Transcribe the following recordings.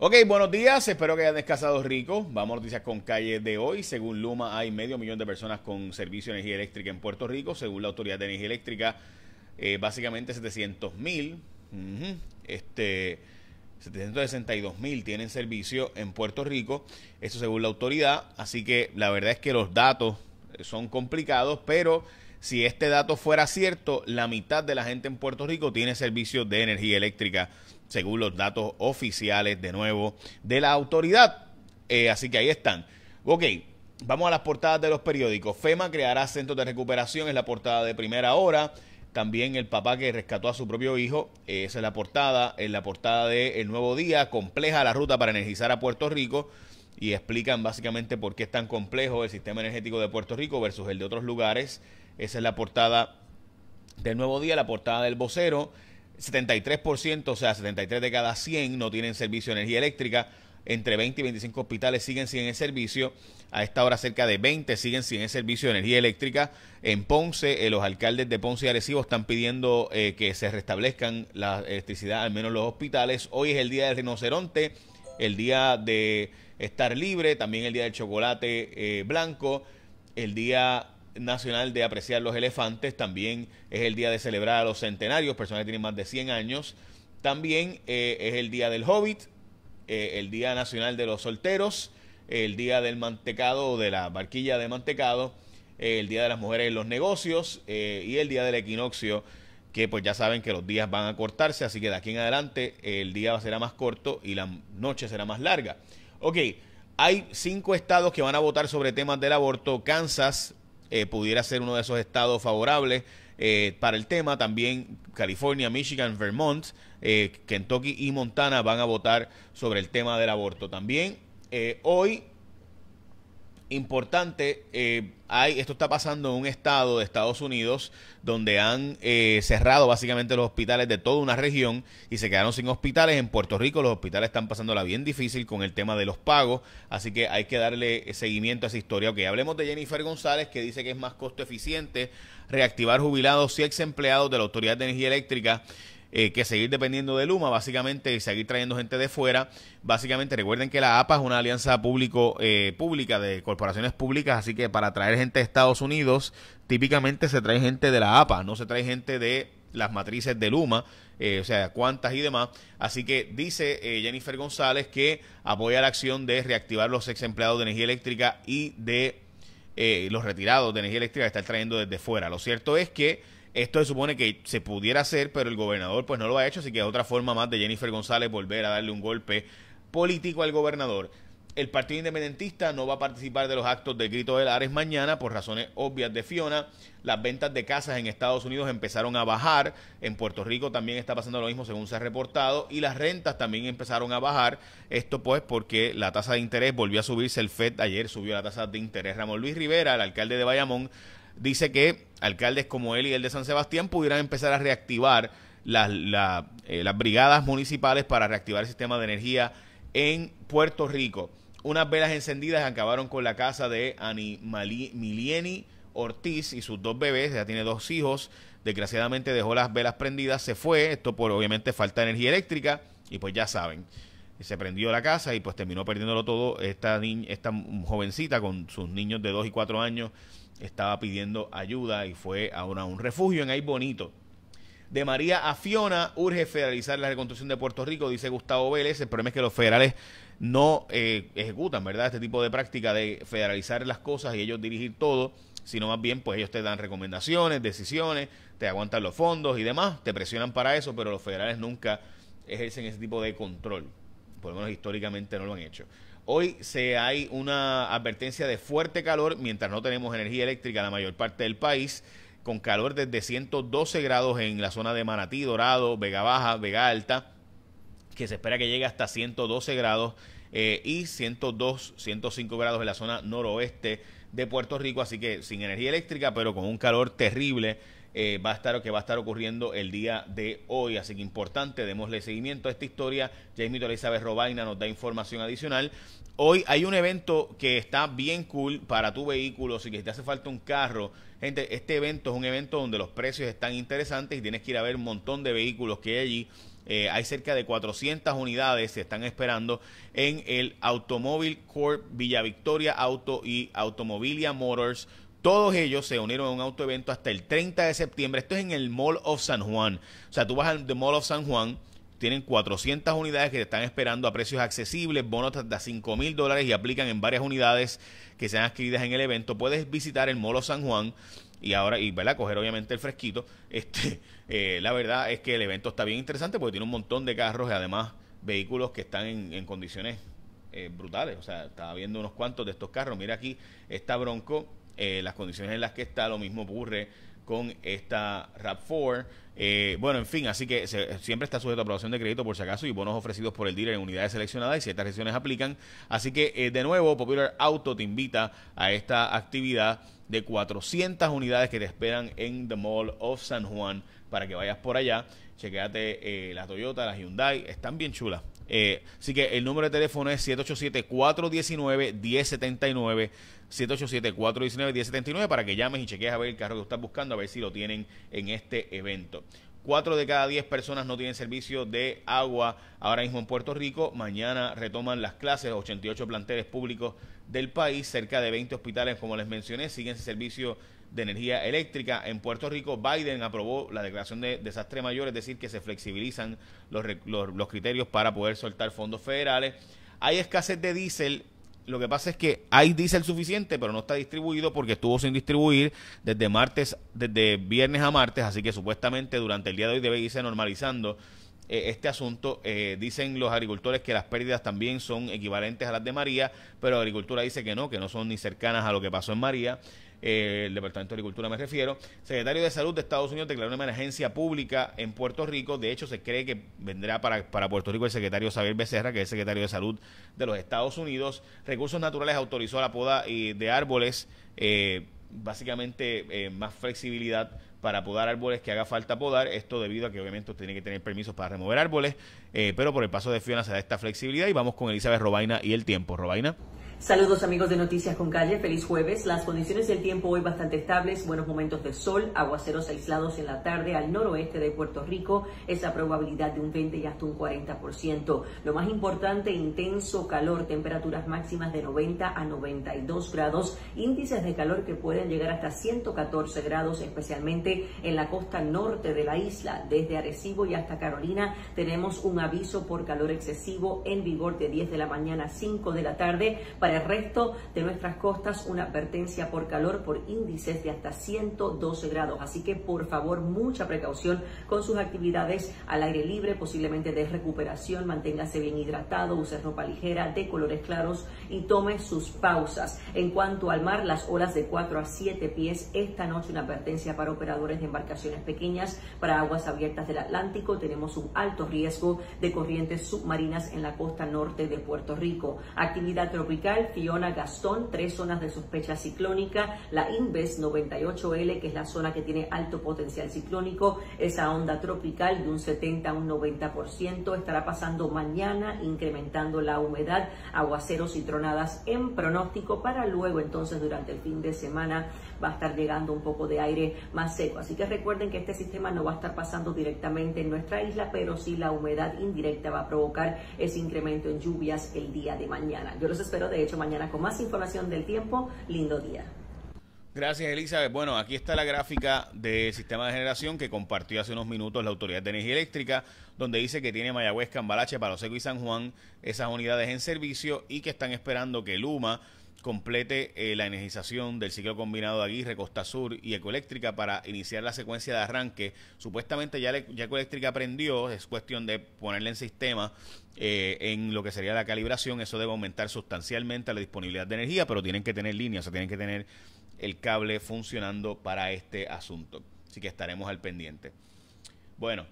Ok, buenos días, espero que hayan descansado rico. Vamos a noticias con calle de hoy. Según Luma, hay 500.000 de personas con servicio de energía eléctrica en Puerto Rico. Según la Autoridad de Energía Eléctrica, básicamente 700.000, 762.000 tienen servicio en Puerto Rico. Eso según la autoridad. Así que la verdad es que los datos son complicados, pero si este dato fuera cierto, la mitad de la gente en Puerto Rico tiene servicio de energía eléctrica, según los datos oficiales, de nuevo, de la autoridad. Así que ahí están. Ok, vamos a las portadas de los periódicos. FEMA creará centros de recuperación, es la portada de Primera Hora. También el papá que rescató a su propio hijo, esa es la portada. En la portada de El Nuevo Día, compleja la ruta para energizar a Puerto Rico. Y explican básicamente por qué es tan complejo el sistema energético de Puerto Rico versus el de otros lugares. Esa es la portada del Nuevo Día. La portada del Vocero, 73%, o sea, 73 de cada 100 no tienen servicio de energía eléctrica. Entre 20 y 25 hospitales siguen sin el servicio. A esta hora cerca de 20 siguen sin el servicio de energía eléctrica. En Ponce, los alcaldes de Ponce y Arecibo están pidiendo que se restablezcan la electricidad, al menos en los hospitales. Hoy es el día del rinoceronte, el día de estar libre, también el día del chocolate blanco, el día nacional de apreciar los elefantes, también es el día de celebrar a los centenarios, personas que tienen más de 100 años. También es el día del Hobbit, el día nacional de los solteros, el día del mantecado o de la barquilla de mantecado, el día de las mujeres en los negocios y el día del equinoccio, que pues ya saben que los días van a cortarse, así que de aquí en adelante el día será más corto y la noche será más larga. Ok, hay 5 estados que van a votar sobre temas del aborto. Kansas pudiera ser uno de esos estados favorables para el tema. También California, Michigan, Vermont, Kentucky y Montana van a votar sobre el tema del aborto. También hoy, importante, esto está pasando en un estado de Estados Unidos donde han cerrado básicamente los hospitales de toda una región y se quedaron sin hospitales. En Puerto Rico los hospitales están pasándola bien difícil con el tema de los pagos, así que hay que darle seguimiento a esa historia. Ok, hablemos de Jennifer González, que dice que es más costo eficiente reactivar jubilados y ex empleados de la Autoridad de Energía Eléctrica que seguir dependiendo de Luma, básicamente, y seguir trayendo gente de fuera. Básicamente, recuerden que la APA es una alianza pública de corporaciones públicas, así que para traer gente de Estados Unidos, típicamente se trae gente de la APA, no se trae gente de las matrices de Luma, o sea, cuantas y demás. Así que dice Jennifer González que apoya la acción de reactivar los ex empleados de energía eléctrica y de los retirados de energía eléctrica que están trayendo desde fuera. Lo cierto es que esto se supone que se pudiera hacer, pero el gobernador pues no lo ha hecho, así que es otra forma más de Jennifer González volver a darle un golpe político al gobernador. El Partido Independentista no va a participar de los actos del Grito de Lares mañana por razones obvias de Fiona. Las ventas de casas en Estados Unidos empezaron a bajar. En Puerto Rico también está pasando lo mismo según se ha reportado. Y las rentas también empezaron a bajar. Esto pues porque la tasa de interés volvió a subirse. El FED ayer subió la tasa de interés. Ramón Luis Rivera, el alcalde de Bayamón, dice que alcaldes como él y el de San Sebastián pudieran empezar a reactivar las brigadas municipales para reactivar el sistema de energía en Puerto Rico. Unas velas encendidas acabaron con la casa de Ani Milieni Ortiz y sus 2 bebés. Ella tiene 2 hijos. Desgraciadamente dejó las velas prendidas, se fue. Esto por obviamente falta de energía eléctrica. Y pues ya saben, se prendió la casa y pues terminó perdiéndolo todo. Esta jovencita con sus niños de 2 y 4 años estaba pidiendo ayuda y fue a un refugio en Ay Bonito. De María a Fiona, urge federalizar la reconstrucción de Puerto Rico, dice Gustavo Vélez. El problema es que los federales no ejecutan, ¿verdad?, este tipo de práctica de federalizar las cosas y ellos dirigir todo, sino más bien pues ellos te dan recomendaciones, decisiones, te aguantan los fondos y demás, te presionan para eso, pero los federales nunca ejercen ese tipo de control, por lo menos históricamente no lo han hecho. Hoy hay una advertencia de fuerte calor mientras no tenemos energía eléctrica en la mayor parte del país, con calor desde 112 grados en la zona de Manatí, Dorado, Vega Baja, Vega Alta, que se espera que llegue hasta 112 grados y 102, 105 grados en la zona noroeste de Puerto Rico, así que sin energía eléctrica, pero con un calor terrible va a estar ocurriendo el día de hoy, así que importante, démosle seguimiento a esta historia. Jamie Elizabeth Robaina nos da información adicional. Hoy hay un evento que está bien cool para tu vehículo, si que te hace falta un carro. Gente, este evento es un evento donde los precios están interesantes y tienes que ir a ver un montón de vehículos que hay allí. Hay cerca de 400 unidades que están esperando en el Automóvil Corp, Villa Victoria Auto y Automobilia Motors. Todos ellos se unieron a un autoevento hasta el 30 de septiembre. Esto es en el Mall of San Juan. O sea, tú vas al Mall of San Juan, tienen 400 unidades que te están esperando a precios accesibles, bonos hasta $5,000 y aplican en varias unidades que sean adquiridas en el evento. Puedes visitar el Mall of San Juan ¿verdad? Coger obviamente el fresquito. La verdad es que el evento está bien interesante porque tiene un montón de carros y además vehículos que están en condiciones brutales. O sea, estaba viendo unos cuantos de estos carros. Mira aquí esta Bronco, las condiciones en las que está, lo mismo ocurre con esta RAV4. Bueno, en fin, así que siempre está sujeto a aprobación de crédito por si acaso y bonos ofrecidos por el dealer en unidades seleccionadas y ciertas restricciones aplican. Así que, de nuevo, Popular Auto te invita a esta actividad de 400 unidades que te esperan en The Mall of San Juan para que vayas por allá. Chequéate las Toyota, las Hyundai, están bien chulas. Así que el número de teléfono es 787-419-1079, 787-419-1079 para que llames y cheques a ver el carro que estás buscando, a ver si lo tienen en este evento. 4 de cada 10 personas no tienen servicio de agua ahora mismo en Puerto Rico. Mañana retoman las clases, 88 planteles públicos del país, cerca de 20 hospitales, como les mencioné, siguen ese servicio de energía eléctrica. En Puerto Rico, Biden aprobó la declaración de desastre mayor, es decir, que se flexibilizan los criterios para poder soltar fondos federales. Hay escasez de diésel. Lo que pasa es que hay diésel suficiente, pero no está distribuido porque estuvo sin distribuir desde viernes a martes, así que supuestamente durante el día de hoy debe irse normalizando este asunto. Dicen los agricultores que las pérdidas también son equivalentes a las de María, pero la agricultura dice que no son ni cercanas a lo que pasó en María. El Departamento de Agricultura me refiero. Secretario de Salud de Estados Unidos declaró una emergencia pública en Puerto Rico. De hecho, se cree que vendrá para Puerto Rico el secretario Xavier Becerra, que es el secretario de Salud de los Estados Unidos. Recursos Naturales autorizó la poda de árboles, básicamente más flexibilidad para podar árboles que haga falta podar. Esto debido a que obviamente usted tiene que tener permisos para remover árboles, pero por el paso de Fiona se da esta flexibilidad. Y vamos con Elizabeth Robaina y el tiempo. Robaina. Saludos amigos de Noticias con Calle, feliz jueves. Las condiciones del tiempo hoy bastante estables, buenos momentos de sol, aguaceros aislados en la tarde al noroeste de Puerto Rico, esa probabilidad de un 20 y hasta un 40%. Lo más importante, intenso calor, temperaturas máximas de 90 a 92 grados, índices de calor que pueden llegar hasta 114 grados, especialmente en la costa norte de la isla. Desde Arecibo y hasta Carolina tenemos un aviso por calor excesivo en vigor de 10 de la mañana a 5 de la tarde. Para el resto de nuestras costas, una advertencia por calor por índices de hasta 112 grados. Así que, por favor, mucha precaución con sus actividades al aire libre, posiblemente de recuperación. Manténgase bien hidratado, use ropa ligera, de colores claros y tome sus pausas. En cuanto al mar, las olas de 4 a 7 pies. Esta noche una advertencia para operadores de embarcaciones pequeñas para aguas abiertas del Atlántico. Tenemos un alto riesgo de corrientes submarinas en la costa norte de Puerto Rico. Actividad tropical. Fiona, Gastón, 3 zonas de sospecha ciclónica, la Inves 98L, que es la zona que tiene alto potencial ciclónico, esa onda tropical de un 70 a un 90%, estará pasando mañana, incrementando la humedad, aguaceros y tronadas en pronóstico para luego entonces durante el fin de semana va a estar llegando un poco de aire más seco. Así que recuerden que este sistema no va a estar pasando directamente en nuestra isla, pero sí la humedad indirecta va a provocar ese incremento en lluvias el día de mañana. Yo los espero de hecho mañana con más información del tiempo. Lindo día. Gracias, Elizabeth. Bueno, aquí está la gráfica del sistema de generación que compartió hace unos minutos la Autoridad de Energía Eléctrica, donde dice que tiene Mayagüez, Cambalache, Palo Seco y San Juan esas unidades en servicio y que están esperando que Luma complete la energización del ciclo combinado de Aguirre, Costa Sur y Ecoeléctrica para iniciar la secuencia de arranque. Supuestamente ya Ecoeléctrica aprendió, es cuestión de ponerle en sistema en lo que sería la calibración. Eso debe aumentar sustancialmente la disponibilidad de energía, pero tienen que tener líneas, o sea, tienen que tener el cable funcionando para este asunto. Así que estaremos al pendiente. Bueno,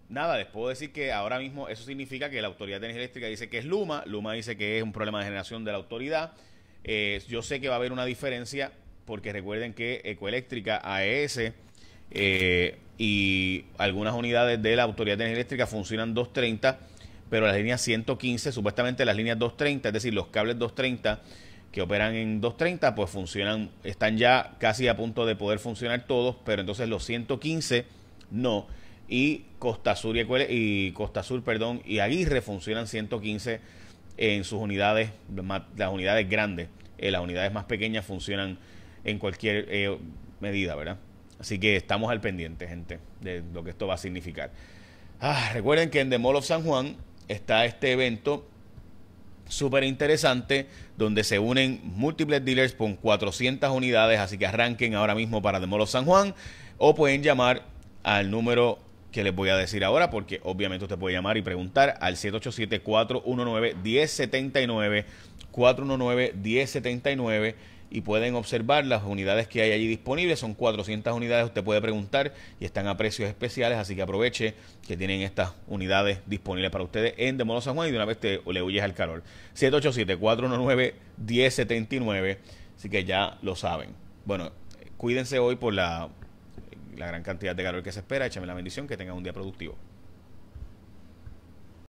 nada, les puedo decir que ahora mismo eso significa que la Autoridad de Energía Eléctrica dice que es Luma dice que es un problema de generación de la autoridad. Yo sé que va a haber una diferencia porque recuerden que Ecoeléctrica, AES y algunas unidades de la Autoridad de Energía Eléctrica funcionan 230, pero las líneas 115, supuestamente las líneas 230, es decir, los cables 230 que operan en 230, pues funcionan, están ya casi a punto de poder funcionar todos, pero entonces los 115 no. y Costa Sur y Costa Sur, perdón, y Aguirre funcionan 115 en sus unidades, las unidades grandes. Las unidades más pequeñas funcionan en cualquier medida, ¿verdad? Así que estamos al pendiente, gente, de lo que esto va a significar. Recuerden que en The Mall of San Juan está este evento súper interesante donde se unen múltiples dealers con 400 unidades, así que arranquen ahora mismo para The Mall of San Juan o pueden llamar al número que les voy a decir ahora, porque obviamente usted puede llamar y preguntar al 787-419-1079, 419-1079, y pueden observar las unidades que hay allí disponibles. Son 400 unidades, usted puede preguntar y están a precios especiales, así que aproveche que tienen estas unidades disponibles para ustedes en The Mall of San Juan y de una vez le huyes al calor. 787-419-1079, así que ya lo saben. Bueno, cuídense hoy por la gran cantidad de calor que se espera. Échame la bendición, que tengan un día productivo.